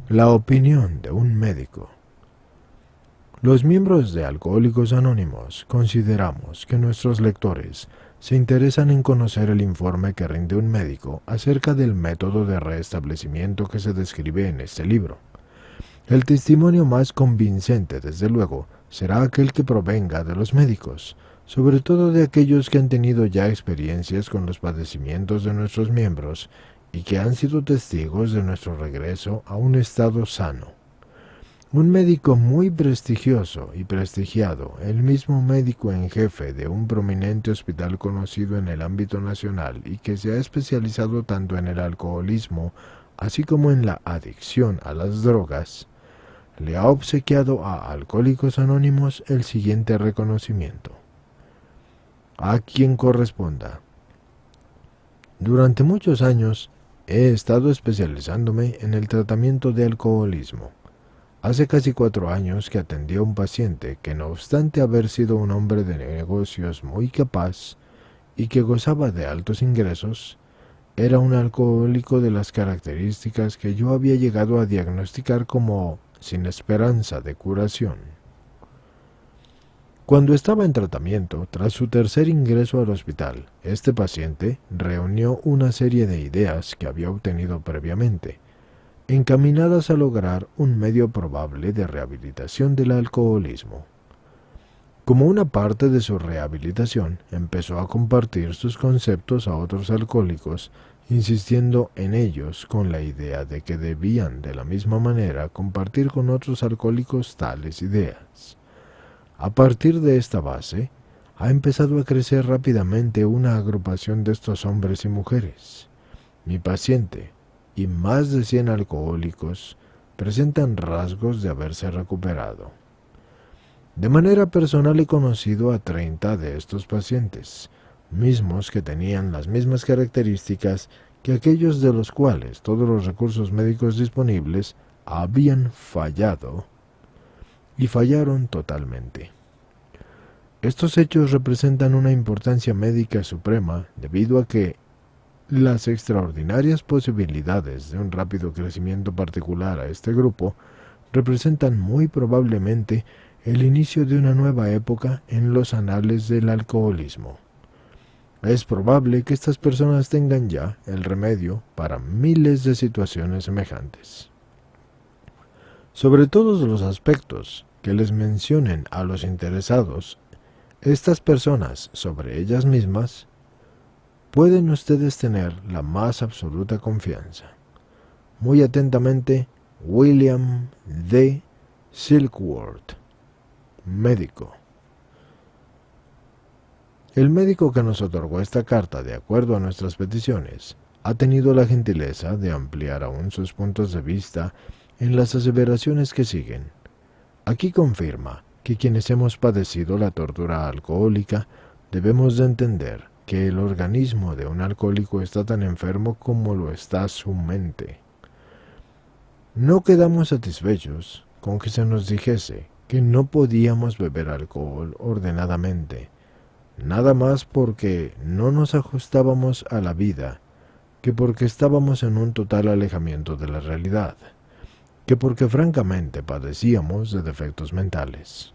La opinión de un médico. Los miembros de Alcohólicos Anónimos consideramos que nuestros lectores se interesan en conocer el informe que rinde un médico acerca del método de restablecimiento que se describe en este libro. El testimonio más convincente, desde luego, será aquel que provenga de los médicos, sobre todo de aquellos que han tenido ya experiencias con los padecimientos de nuestros miembros y que han sido testigos de nuestro regreso a un estado sano. Un médico muy prestigioso y prestigiado, el mismo médico en jefe de un prominente hospital conocido en el ámbito nacional y que se ha especializado tanto en el alcoholismo así como en la adicción a las drogas, le ha obsequiado a Alcohólicos Anónimos el siguiente reconocimiento. A quien corresponda. Durante muchos años he estado especializándome en el tratamiento de alcoholismo. Hace casi 4 años que atendí a un paciente que, no obstante haber sido un hombre de negocios muy capaz y que gozaba de altos ingresos, era un alcohólico de las características que yo había llegado a diagnosticar como sin esperanza de curación. Cuando estaba en tratamiento, tras su tercer ingreso al hospital, este paciente reunió una serie de ideas que había obtenido previamente, encaminadas a lograr un medio probable de rehabilitación del alcoholismo. Como una parte de su rehabilitación, empezó a compartir sus conceptos a otros alcohólicos, insistiendo en ellos con la idea de que debían de la misma manera compartir con otros alcohólicos tales ideas. A partir de esta base, ha empezado a crecer rápidamente una agrupación de estos hombres y mujeres. Mi paciente y más de 100 alcohólicos presentan rasgos de haberse recuperado. De manera personal he conocido a 30 de estos pacientes, mismos que tenían las mismas características que aquellos de los cuales todos los recursos médicos disponibles habían fallado y fallaron totalmente. Estos hechos representan una importancia médica suprema debido a que las extraordinarias posibilidades de un rápido crecimiento particular a este grupo representan muy probablemente el inicio de una nueva época en los anales del alcoholismo. Es probable que estas personas tengan ya el remedio para miles de situaciones semejantes. Sobre todos los aspectos que les mencionen a los interesados, estas personas sobre ellas mismas, pueden ustedes tener la más absoluta confianza. Muy atentamente, William D. Silkworth, médico. El médico que nos otorgó esta carta de acuerdo a nuestras peticiones ha tenido la gentileza de ampliar aún sus puntos de vista en las aseveraciones que siguen. Aquí confirma que quienes hemos padecido la tortura alcohólica debemos de entender que el organismo de un alcohólico está tan enfermo como lo está su mente. No quedamos satisfechos con que se nos dijese que no podíamos beber alcohol ordenadamente, nada más porque no nos ajustábamos a la vida, que porque estábamos en un total alejamiento de la realidad, que porque francamente padecíamos de defectos mentales.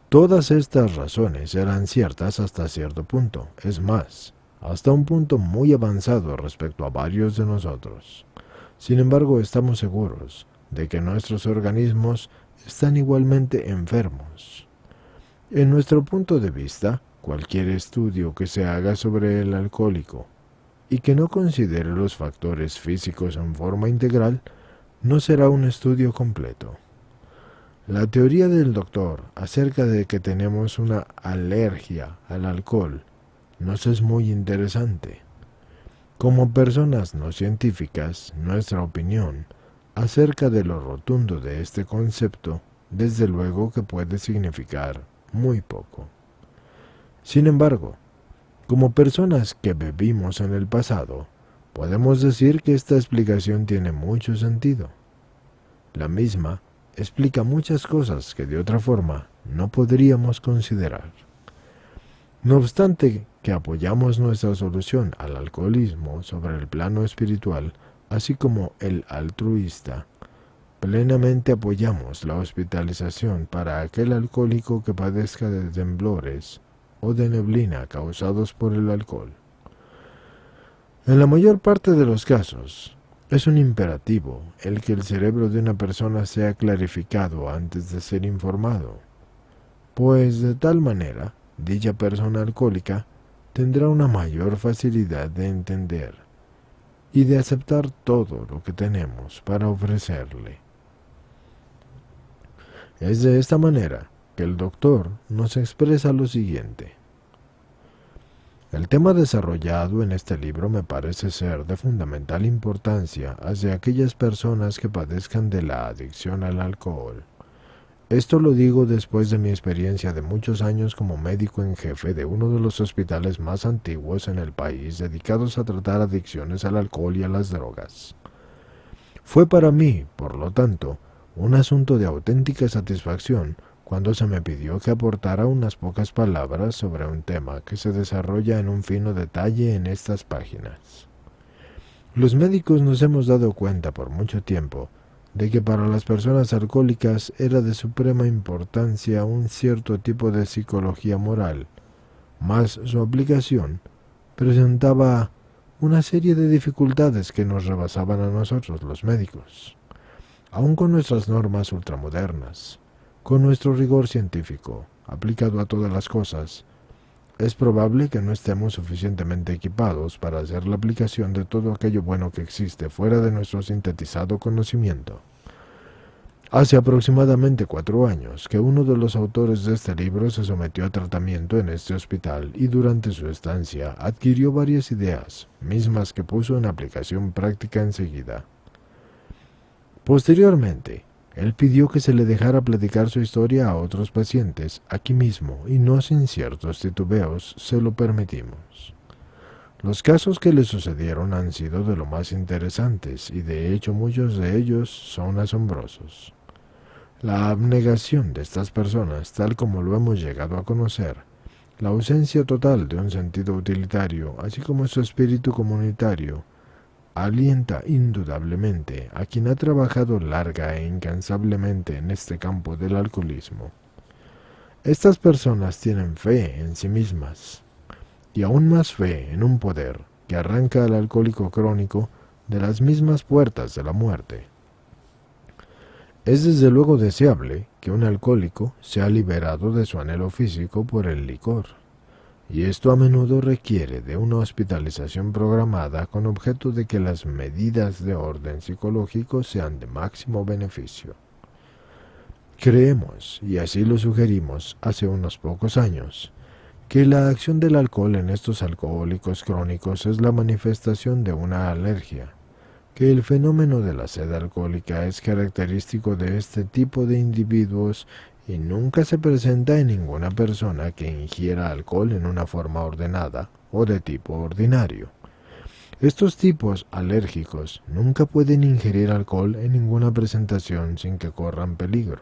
Todas estas razones eran ciertas hasta cierto punto, es más, hasta un punto muy avanzado respecto a varios de nosotros. Sin embargo, estamos seguros de que nuestros organismos están igualmente enfermos. En nuestro punto de vista, cualquier estudio que se haga sobre el alcohólico y que no considere los factores físicos en forma integral, no será un estudio completo. La teoría del doctor acerca de que tenemos una alergia al alcohol nos es muy interesante. Como personas no científicas, nuestra opinión acerca de lo rotundo de este concepto, desde luego que puede significar muy poco. Sin embargo, como personas que bebimos en el pasado, podemos decir que esta explicación tiene mucho sentido. La misma explica muchas cosas que de otra forma no podríamos considerar. No obstante que apoyamos nuestra solución al alcoholismo sobre el plano espiritual, así como el altruista, plenamente apoyamos la hospitalización para aquel alcohólico que padezca de temblores o de neblina causados por el alcohol. En la mayor parte de los casos, es un imperativo el que el cerebro de una persona sea clarificado antes de ser informado, pues de tal manera, dicha persona alcohólica tendrá una mayor facilidad de entender y de aceptar todo lo que tenemos para ofrecerle. Es de esta manera que el doctor nos expresa lo siguiente. El tema desarrollado en este libro me parece ser de fundamental importancia hacia aquellas personas que padezcan de la adicción al alcohol. Esto lo digo después de mi experiencia de muchos años como médico en jefe de uno de los hospitales más antiguos en el país dedicados a tratar adicciones al alcohol y a las drogas. Fue para mí, por lo tanto, un asunto de auténtica satisfacción cuando se me pidió que aportara unas pocas palabras sobre un tema que se desarrolla en un fino detalle en estas páginas. Los médicos nos hemos dado cuenta por mucho tiempo de que para las personas alcohólicas era de suprema importancia un cierto tipo de psicología moral, mas su aplicación presentaba una serie de dificultades que nos rebasaban a nosotros los médicos. Aun con nuestras normas ultramodernas, con nuestro rigor científico aplicado a todas las cosas, es probable que no estemos suficientemente equipados para hacer la aplicación de todo aquello bueno que existe fuera de nuestro sintetizado conocimiento. Hace aproximadamente 4 años que uno de los autores de este libro se sometió a tratamiento en este hospital y durante su estancia adquirió varias ideas, mismas que puso en aplicación práctica enseguida. Posteriormente, él pidió que se le dejara platicar su historia a otros pacientes aquí mismo y no sin ciertos titubeos se lo permitimos. Los casos que le sucedieron han sido de lo más interesantes y de hecho muchos de ellos son asombrosos. La abnegación de estas personas, tal como lo hemos llegado a conocer, la ausencia total de un sentido utilitario, así como su espíritu comunitario, alienta indudablemente a quien ha trabajado larga e incansablemente en este campo del alcoholismo. Estas personas tienen fe en sí mismas, y aún más fe en un poder que arranca al alcohólico crónico de las mismas puertas de la muerte. Es desde luego deseable que un alcohólico sea liberado de su anhelo físico por el licor, y esto a menudo requiere de una hospitalización programada con objeto de que las medidas de orden psicológico sean de máximo beneficio. Creemos, y así lo sugerimos hace unos pocos años, que la acción del alcohol en estos alcohólicos crónicos es la manifestación de una alergia, que el fenómeno de la sed alcohólica es característico de este tipo de individuos y nunca se presenta en ninguna persona que ingiera alcohol en una forma ordenada o de tipo ordinario. Estos tipos alérgicos nunca pueden ingerir alcohol en ninguna presentación sin que corran peligro.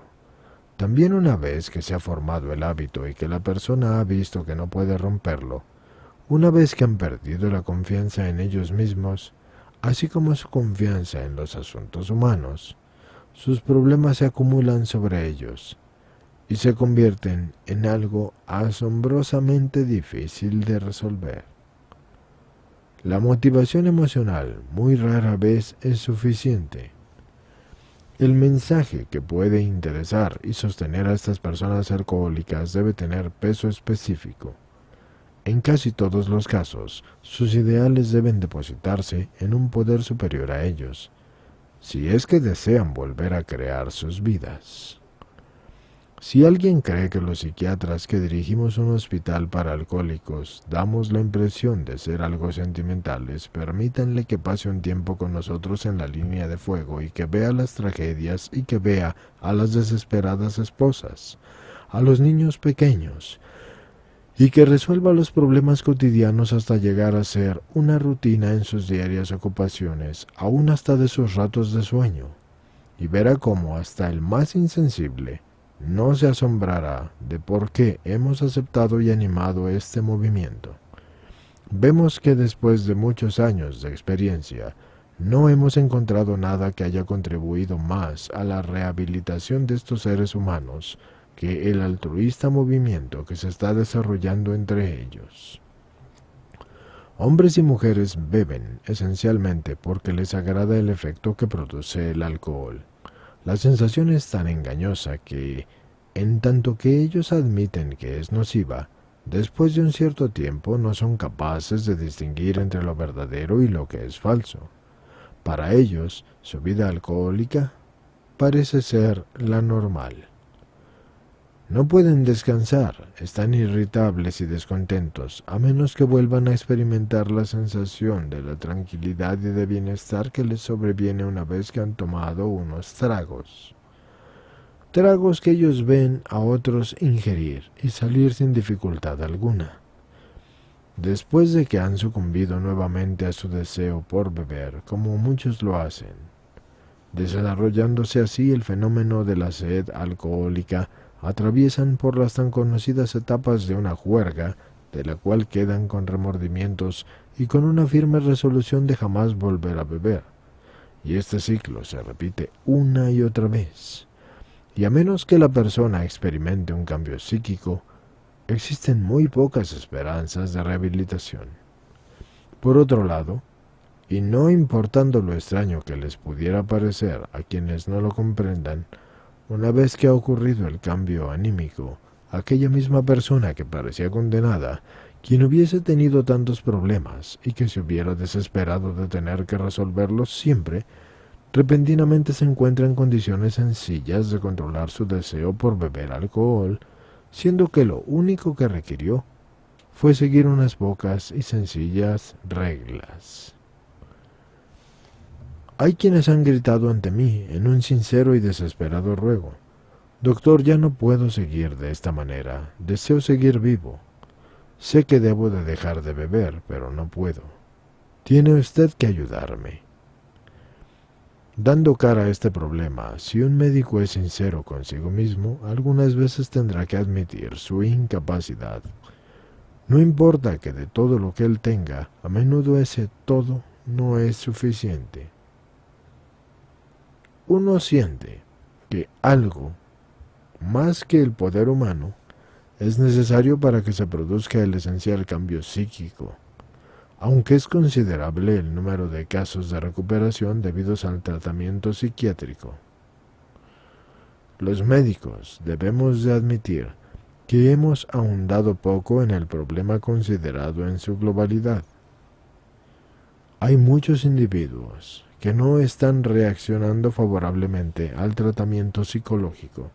También una vez que se ha formado el hábito y que la persona ha visto que no puede romperlo, una vez que han perdido la confianza en ellos mismos, así como su confianza en los asuntos humanos, sus problemas se acumulan sobre ellos y se convierten en algo asombrosamente difícil de resolver. La motivación emocional muy rara vez es suficiente. El mensaje que puede interesar y sostener a estas personas alcohólicas debe tener peso específico. En casi todos los casos, sus ideales deben depositarse en un poder superior a ellos, si es que desean volver a crear sus vidas. Si alguien cree que los psiquiatras que dirigimos un hospital para alcohólicos damos la impresión de ser algo sentimentales, permítanle que pase un tiempo con nosotros en la línea de fuego y que vea las tragedias y que vea a las desesperadas esposas, a los niños pequeños, y que resuelva los problemas cotidianos hasta llegar a ser una rutina en sus diarias ocupaciones, aún hasta de sus ratos de sueño, y verá cómo hasta el más insensible no se asombrará de por qué hemos aceptado y animado este movimiento. Vemos que después de muchos años de experiencia, No hemos encontrado nada que haya contribuido más a la rehabilitación de estos seres humanos que el altruista movimiento que se está desarrollando entre ellos. Hombres y mujeres beben esencialmente porque les agrada el efecto que produce el alcohol. La sensación es tan engañosa que, en tanto que ellos admiten que es nociva, después de un cierto tiempo no son capaces de distinguir entre lo verdadero y lo que es falso. Para ellos, su vida alcohólica parece ser la normal. No pueden descansar, están irritables y descontentos, a menos que vuelvan a experimentar la sensación de la tranquilidad y de bienestar que les sobreviene una vez que han tomado unos tragos. Tragos que ellos ven a otros ingerir y salir sin dificultad alguna. Después de que han sucumbido nuevamente a su deseo por beber, como muchos lo hacen, desarrollándose así el fenómeno de la sed alcohólica, atraviesan por las tan conocidas etapas de una juerga, de la cual quedan con remordimientos y con una firme resolución de jamás volver a beber. Y este ciclo se repite una y otra vez. Y a menos que la persona experimente un cambio psíquico, existen muy pocas esperanzas de rehabilitación. Por otro lado, y no importando lo extraño que les pudiera parecer a quienes no lo comprendan, una vez que ha ocurrido el cambio anímico, aquella misma persona que parecía condenada, quien hubiese tenido tantos problemas y que se hubiera desesperado de tener que resolverlos siempre, repentinamente se encuentra en condiciones sencillas de controlar su deseo por beber alcohol, siendo que lo único que requirió fue seguir unas pocas y sencillas reglas. Hay quienes han gritado ante mí en un sincero y desesperado ruego: «Doctor, ya no puedo seguir de esta manera, deseo seguir vivo. Sé que debo de dejar de beber, pero no puedo. Tiene usted que ayudarme». Dando cara a este problema, si un médico es sincero consigo mismo, algunas veces tendrá que admitir su incapacidad. No importa que de todo lo que él tenga, a menudo ese todo no es suficiente. Uno siente que algo, más que el poder humano, es necesario para que se produzca el esencial cambio psíquico. Aunque es considerable el número de casos de recuperación debidos al tratamiento psiquiátrico. Los médicos debemos de admitir que hemos ahondado poco en el problema considerado en su globalidad. Hay muchos individuos que no están reaccionando favorablemente al tratamiento psicológico.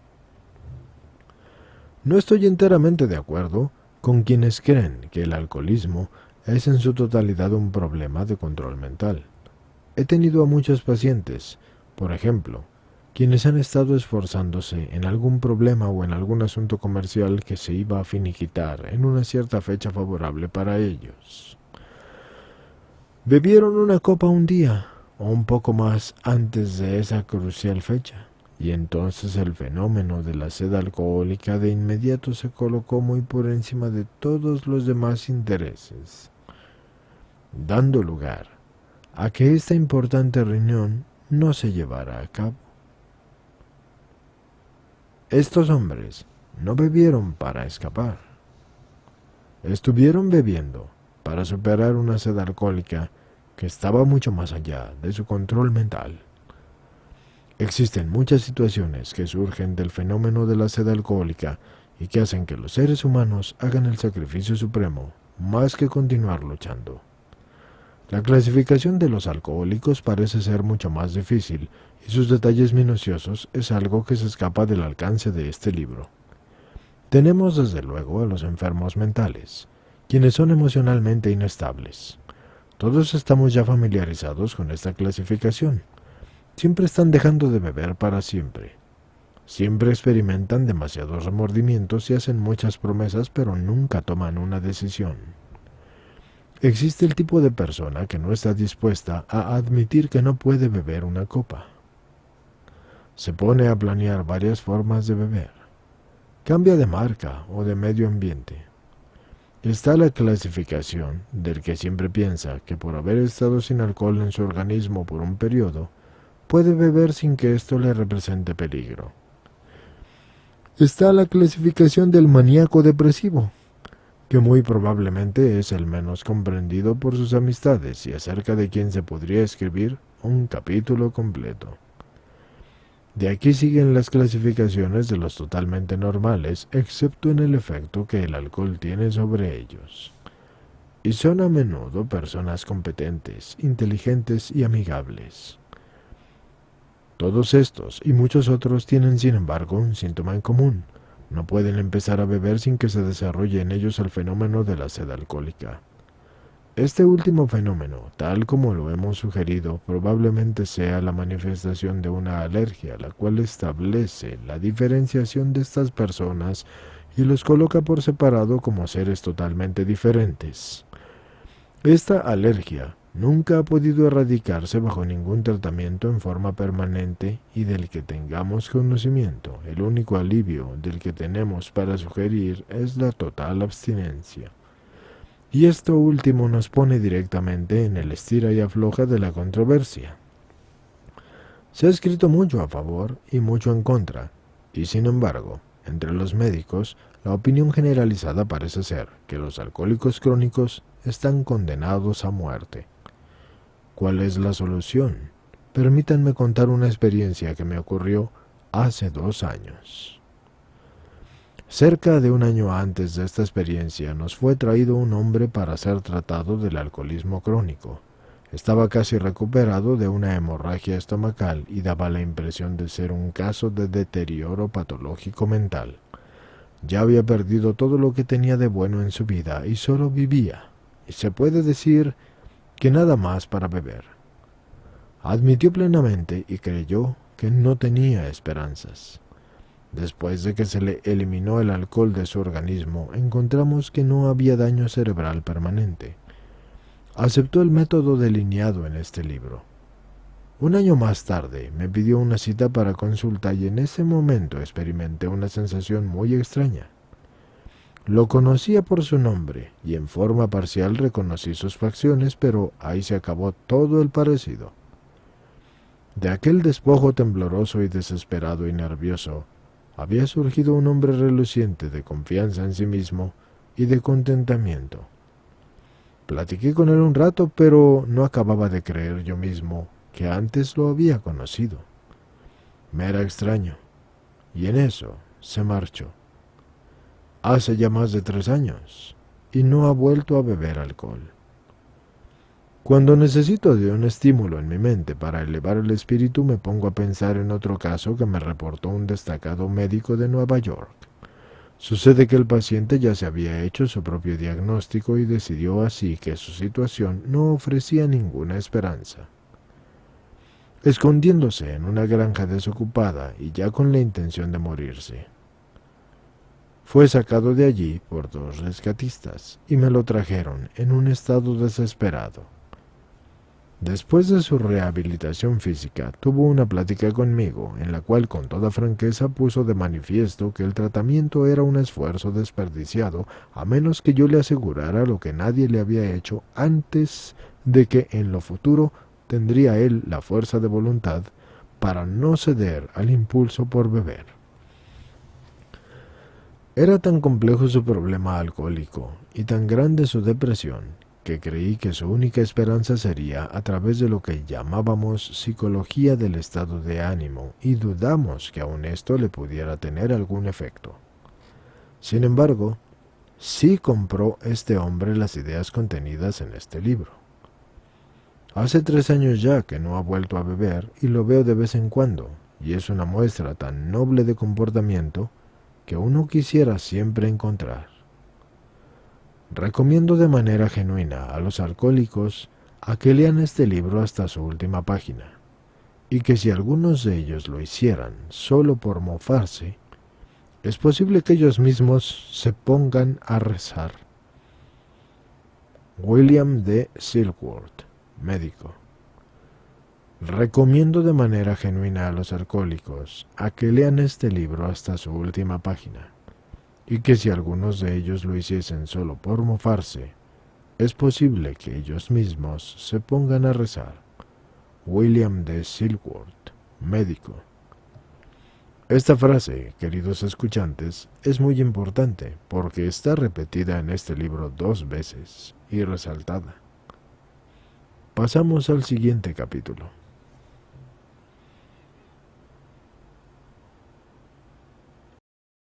No estoy enteramente de acuerdo con quienes creen que el alcoholismo es en su totalidad un problema de control mental. He tenido a muchos pacientes, por ejemplo, quienes han estado esforzándose en algún problema o en algún asunto comercial que se iba a finiquitar en una cierta fecha favorable para ellos. Bebieron una copa un día, o un poco más antes de esa crucial fecha, y entonces el fenómeno de la sed alcohólica de inmediato se colocó muy por encima de todos los demás intereses, dando lugar a que esta importante reunión no se llevara a cabo. Estos hombres no bebieron para escapar. Estuvieron bebiendo para superar una sed alcohólica que estaba mucho más allá de su control mental. Existen muchas situaciones que surgen del fenómeno de la sed alcohólica y que hacen que los seres humanos hagan el sacrificio supremo más que continuar luchando. La clasificación de los alcohólicos parece ser mucho más difícil y sus detalles minuciosos es algo que se escapa del alcance de este libro. Tenemos desde luego a los enfermos mentales, quienes son emocionalmente inestables. Todos estamos ya familiarizados con esta clasificación. Siempre están dejando de beber para siempre. Siempre experimentan demasiados remordimientos y hacen muchas promesas, pero nunca toman una decisión. Existe el tipo de persona que no está dispuesta a admitir que no puede beber una copa. Se pone a planear varias formas de beber. Cambia de marca o de medio ambiente. Está la clasificación del que siempre piensa que por haber estado sin alcohol en su organismo por un periodo, puede beber sin que esto le represente peligro. Está la clasificación del maníaco depresivo, que muy probablemente es el menos comprendido por sus amistades y acerca de quien se podría escribir un capítulo completo. De aquí siguen las clasificaciones de los totalmente normales, excepto en el efecto que el alcohol tiene sobre ellos. Y son a menudo personas competentes, inteligentes y amigables. Todos estos y muchos otros tienen sin embargo un síntoma en común. No pueden empezar a beber sin que se desarrolle en ellos el fenómeno de la sed alcohólica. Este último fenómeno, tal como lo hemos sugerido, probablemente sea la manifestación de una alergia, la cual establece la diferenciación de estas personas y los coloca por separado como seres totalmente diferentes. Esta alergia nunca ha podido erradicarse bajo ningún tratamiento en forma permanente y del que tengamos conocimiento. El único alivio del que tenemos para sugerir es la total abstinencia. Y esto último nos pone directamente en el estira y afloja de la controversia. Se ha escrito mucho a favor y mucho en contra, y sin embargo, entre los médicos, la opinión generalizada parece ser que los alcohólicos crónicos están condenados a muerte. ¿Cuál es la solución? Permítanme contar una experiencia que me ocurrió hace 2 años. Cerca de 1 año antes de esta experiencia nos fue traído un hombre para ser tratado del alcoholismo crónico. Estaba casi recuperado de una hemorragia estomacal y daba la impresión de ser un caso de deterioro patológico mental. Ya había perdido todo lo que tenía de bueno en su vida y solo vivía, y se puede decir que nada más para beber. Admitió plenamente y creyó que no tenía esperanzas. Después de que se le eliminó el alcohol de su organismo, encontramos que no había daño cerebral permanente. Aceptó el método delineado en este libro. 1 año más tarde me pidió una cita para consulta y en ese momento experimenté una sensación muy extraña. Lo conocía por su nombre y en forma parcial reconocí sus facciones, pero ahí se acabó todo el parecido. De aquel despojo tembloroso y desesperado y nervioso, había surgido un hombre reluciente de confianza en sí mismo y de contentamiento. Platiqué con él un rato, pero no acababa de creer yo mismo que antes lo había conocido. Me era extraño, y en eso se marchó. Hace ya más de 3 años, y no ha vuelto a beber alcohol. Cuando necesito de un estímulo en mi mente para elevar el espíritu, me pongo a pensar en otro caso que me reportó un destacado médico de Nueva York. Sucede que el paciente ya se había hecho su propio diagnóstico y decidió así que su situación no ofrecía ninguna esperanza. Escondiéndose en una granja desocupada y ya con la intención de morirse, fue sacado de allí por 2 rescatistas y me lo trajeron en un estado desesperado. Después de su rehabilitación física, tuvo una plática conmigo, en la cual con toda franqueza puso de manifiesto que el tratamiento era un esfuerzo desperdiciado, a menos que yo le asegurara lo que nadie le había hecho antes de que en lo futuro tendría él la fuerza de voluntad para no ceder al impulso por beber. Era tan complejo su problema alcohólico y tan grande su depresión, que creí que su única esperanza sería a través de lo que llamábamos psicología del estado de ánimo, y dudamos que aun esto le pudiera tener algún efecto. Sin embargo, sí compró este hombre las ideas contenidas en este libro. Hace 3 años ya que no ha vuelto a beber y lo veo de vez en cuando, y es una muestra tan noble de comportamiento que uno quisiera siempre encontrar. Recomiendo de manera genuina a los alcohólicos a que lean este libro hasta su última página, y que si algunos de ellos lo hicieran solo por mofarse, es posible que ellos mismos se pongan a rezar. William D. Silkworth, médico. Recomiendo de manera genuina a los alcohólicos a que lean este libro hasta su última página, y que si algunos de ellos lo hiciesen solo por mofarse, es posible que ellos mismos se pongan a rezar. William de Silkworth, médico. Esta frase, queridos escuchantes, es muy importante porque está repetida en este libro 2 veces y resaltada. Pasamos al siguiente capítulo.